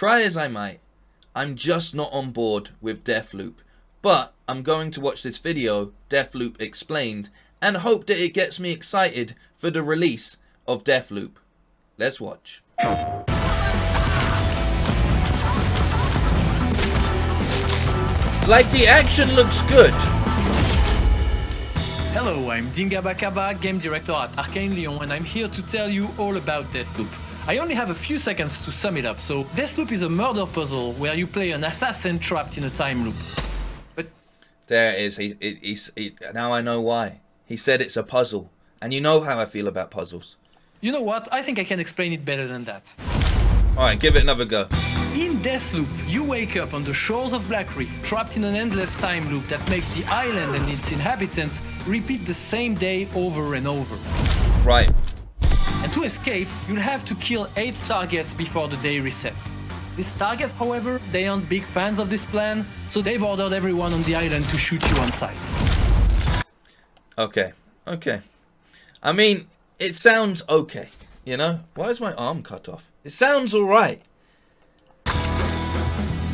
try as I might, I'm just not on board with Deathloop. But I'm going to watch this video, Deathloop Explained, and hope that it gets me excited for the release of Deathloop. Let's watch. Like, the action looks good. Hello, I'm Dinga Bakaba, game director at Arcane Lyon, and I'm here to tell you all about Deathloop. I only have a few seconds to sum it up. So, Deathloop is a murder puzzle where you play an assassin trapped in a time loop. But there it is. Now I know why. He said it's a puzzle, and you know how I feel about puzzles. You know what? I think I can explain it better than that. Alright, give it another go. In Deathloop, you wake up on the shores of Blackreef, trapped in an endless time loop that makes the island and its inhabitants repeat the same day over and over. Right. And to escape, you'll have to kill 8 targets before the day resets. These targets, however, they aren't big fans of this plan, so they've ordered everyone on the island to shoot you on sight. Okay. I mean, it sounds okay, you know? Why is my arm cut off? It sounds alright.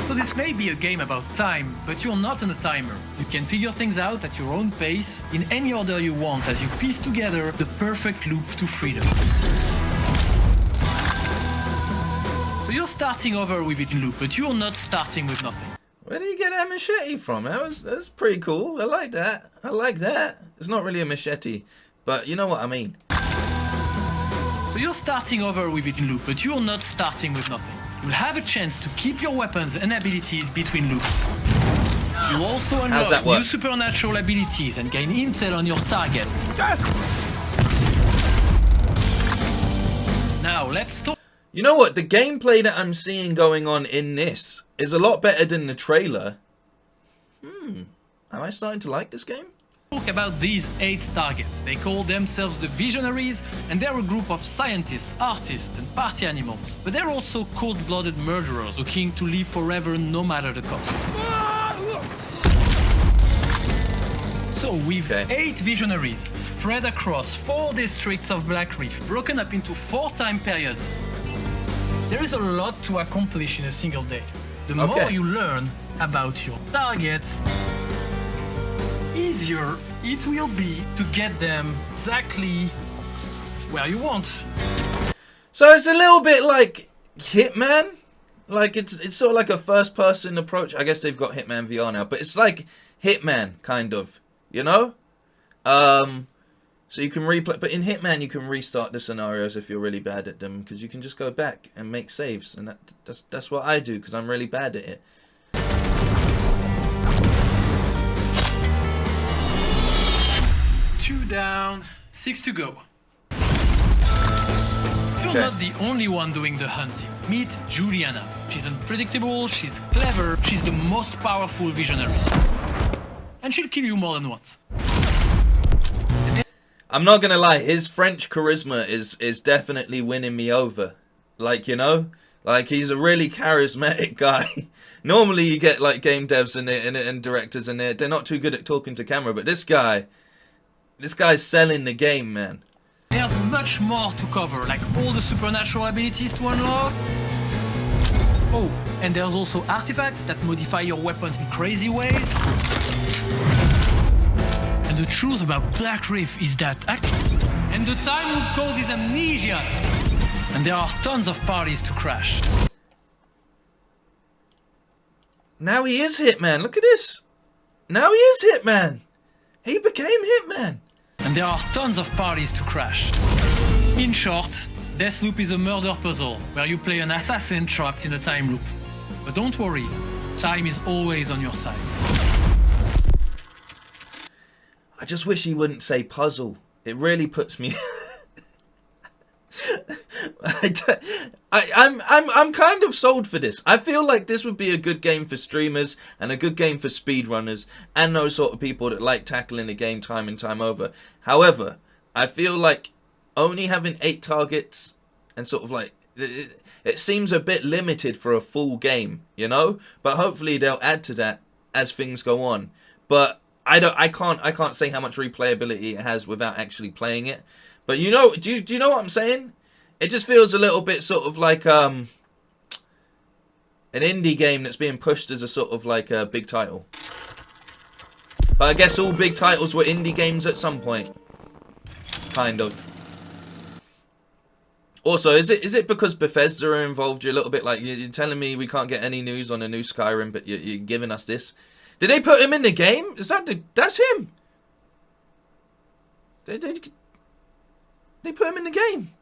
So this may be a game about time, but you're not on a timer. You can figure things out at your own pace, in any order you want, as you piece together the perfect loop to freedom. So you're starting over with each loop, but you're not starting with nothing. Where did you get that machete from? That's pretty cool. I like that. It's not really a machete, but you know what I mean. So you're starting over with each loop, but you're not starting with nothing. You'll have a chance to keep your weapons and abilities between loops. You'll also unlock new supernatural abilities and gain intel on your target. Now let's talk. You know what? The gameplay that I'm seeing going on in this is a lot better than the trailer. Am I starting to like this game? Talk about these 8 targets. They call themselves the Visionaries, and they're a group of scientists, artists, and party animals. But they're also cold-blooded murderers looking to live forever no matter the cost. So with 8 Visionaries spread across 4 districts of Blackreef, broken up into 4 time periods, there is a lot to accomplish in a single day. The more you learn about your targets, easier it will be to get them exactly where you want. So it's a little bit like Hitman. Like it's sort of like a first-person approach. I guess they've got Hitman VR now, but it's like Hitman kind of, you know. So you can replay, but in Hitman you can restart the scenarios if you're really bad at them, because you can just go back and make saves, and that's what I do because I'm really bad at it. 2 down, 6 to go. You're not the only one doing the hunting. Meet Juliana. She's unpredictable, she's clever, she's the most powerful visionary. And she'll kill you more than once. I'm not gonna lie, his French charisma is definitely winning me over. Like, you know? Like, he's a really charismatic guy. Normally you get like game devs and directors and they're not too good at talking to camera, but this guy's selling the game, man. There's much more to cover, like all the supernatural abilities to unlock. Oh, and there's also artifacts that modify your weapons in crazy ways. And the truth about Blackreef is that and the time loop causes amnesia. And there are tons of parties to crash. Now he is Hitman, look at this. Now he is Hitman. He became Hitman. And there are tons of parties to crash. In short, Deathloop is a murder puzzle where you play an assassin trapped in a time loop. But don't worry, time is always on your side. I just wish he wouldn't say puzzle. It really puts me... I'm kind of sold for this. I feel like this would be a good game for streamers and a good game for speedrunners and those sort of people that like tackling the game time and time over. However, I feel like only having 8 targets and sort of like it seems a bit limited for a full game, you know? But hopefully they'll add to that as things go on. But I can't say how much replayability it has without actually playing it. But you know, do you know what I'm saying? It just feels a little bit sort of like an indie game that's being pushed as a sort of like a big title. But I guess all big titles were indie games at some point. Kind of. Also, is it because Bethesda are involved? You're a little bit like, you're telling me we can't get any news on a new Skyrim, but you're giving us this. Did they put him in the game? That's him? They put him in the game.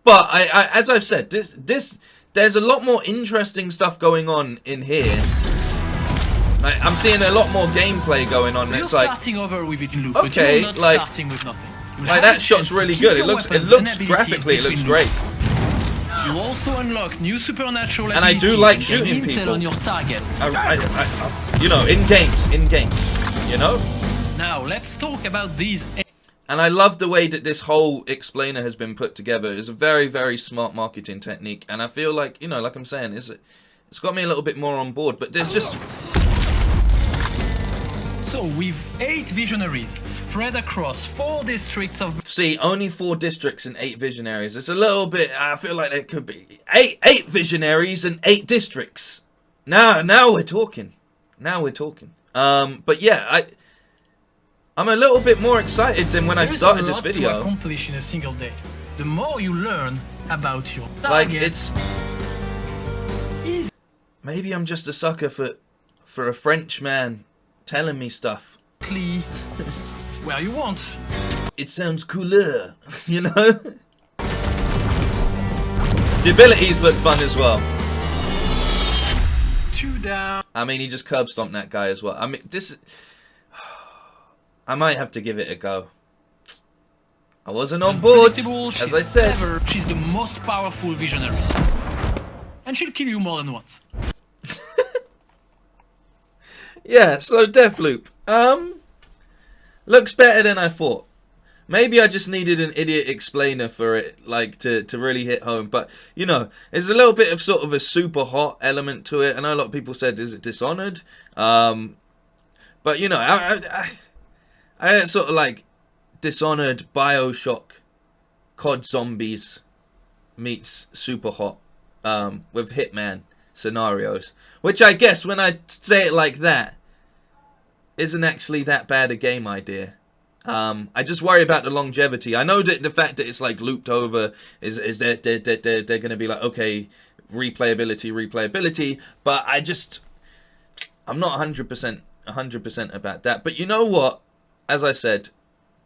But as I've said, there's a lot more interesting stuff going on in here. I'm seeing a lot more gameplay going on. So you're it's like starting over with Vision Loop, okay, but you're not like, starting with nothing. Like that shot's really good. It looks graphically, it looks great. You also unlock new supernatural and I do like shooting people. On your target. You know, in games, you know. Now let's talk about these. And I love the way that this whole explainer has been put together. It's a very, very smart marketing technique, and I feel like, you know, like I'm saying, it's got me a little bit more on board. But there's just. So, with 8 visionaries spread across 4 districts of... See, only 4 districts and 8 visionaries. It's a little bit... I feel like there could be 8 visionaries and 8 districts. Now we're talking. Now we're talking. But yeah, I'm a little bit more excited than when I started this video. There's a lot to accomplish in a single day. The more you learn about your target... Like, it's... Maybe I'm just a sucker for a French man telling me stuff. Where you want. It sounds cooler, you know? The abilities look fun as well. 2 down. I mean, he just curb stomped that guy as well. I mean, I might have to give it a go. I wasn't on board, as I said. She's the most powerful visionary. And she'll kill you more than once. Yeah, so Deathloop. Looks better than I thought. Maybe I just needed an idiot explainer for it, like, to really hit home. But, you know, there's a little bit of sort of a super hot element to it. I know a lot of people said, is it Dishonored? But, you know, I sort of like Dishonored, Bioshock, COD Zombies meets super hot with Hitman scenarios. Which I guess, when I say it like that, isn't actually that bad a game idea. I just worry about the longevity. I know that the fact that it's like looped over is they're going to be like, okay, replayability, but I'm not 100% about that. But you know what? As I said,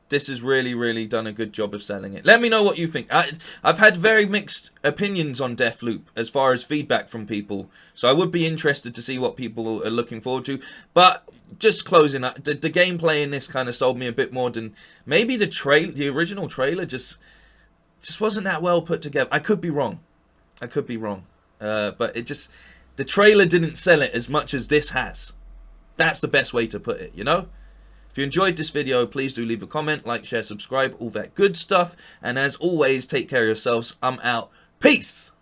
this has really done a good job of selling it. Let me know what you think. I've had very mixed opinions on Deathloop as far as feedback from people, so I would be interested to see what people are looking forward to. But just closing up, the gameplay in this kind of sold me a bit more than maybe the original trailer just wasn't that well put together. I could be wrong. But the trailer didn't sell it as much as this has. That's the best way to put it, you know? If you enjoyed this video, please do leave a comment, like, share, subscribe, all that good stuff. And as always, take care of yourselves. I'm out. Peace!